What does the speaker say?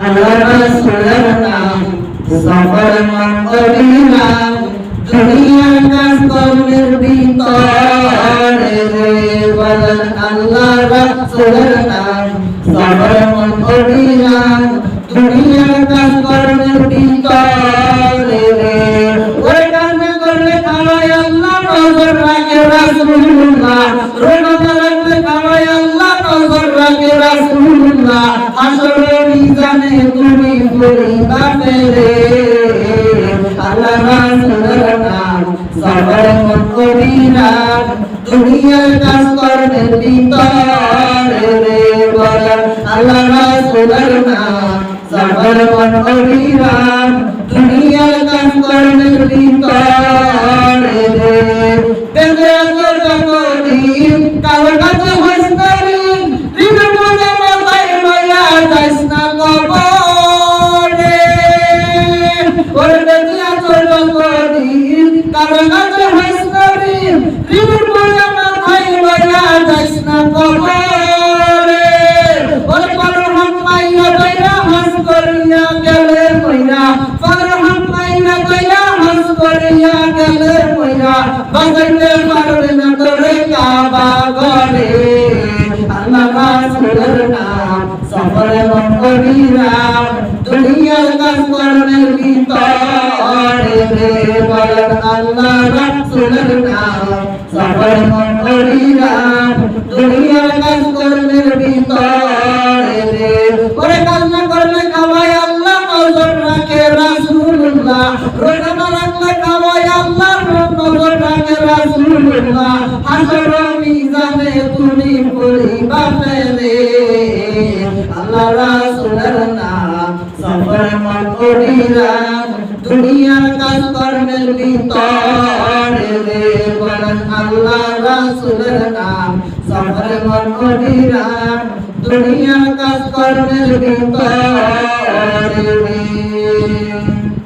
আল্লাহ রাসূলের নাম সফর মন করিলাম দুনিয়ার কাজ কর্মের ভিতরে রে বলেন আল্লাহ রাসূলের নাম সফর মন করিলাম দুনিয়ার কাজ কর্মের ভিতরে রে ওই কাজ করলে খাওয়াই আল্লাহ নজর রাখে রাসূলুল্লাহ রোজা রাখলে খাওয়াই আল্লাহ নজর রাখে রাসূলুল্লাহ হাসরে মিজানে তুমি পরিবা রে আল্লাহ রাসূলের নাম সফর মন করিলাম দুনিয়ার কাজ কর্মের ভিতরে রে বলেন আল্লাহ রাসূলের নাম সফর মন করিলাম দুনিয়ার কাজ কর্মের ভিতরে রে বেঁধে আছো করি কালো কাছে হস্তারি রিবে মনে মাথায় লয়া যাইস না কবরে ওরে বেঁধে আছো করি কালো কাছে হস্তারি রিবে মনে মাথায় লয়া যাইস না কবরে ওরে পরহম মাইয়া কইরা হাস করিয়া গেলে কইরা পরহম মাইয়া কইরা হাস করিয়া গেলে কইরা বাজাইতে পারবে না তোরে কাবা ঘরে আল্লাহ রাসূলের নাম সফরে মন করিলাম দুনিয়ার কাজ কর্মের ভিতরে রে বলেন আল্লাহ রাসূলের নাম সফরে মন করিলাম দুনিয়ার কাজ কর্মের ভিতরে রে ওরে কাজ না করলে খাওয়াই আল্লাহ নজর রাখে রাসূলুল্লাহ রোজা না রাখলে খাওয়াই আল্লাহ নজর রাখে রাসূলুল্লাহ হাসর মিজানে তুমি পরিবা রে আল্লাহ রাসূলের নাম সফর মন করিলাম দুনিয়ার কাজ কর্মের ভিতরে রে বলেন আল্লাহ রাসূলের নাম সফর মন করিলাম দুনিয়ার কাজ কর্মের ভিতরে রে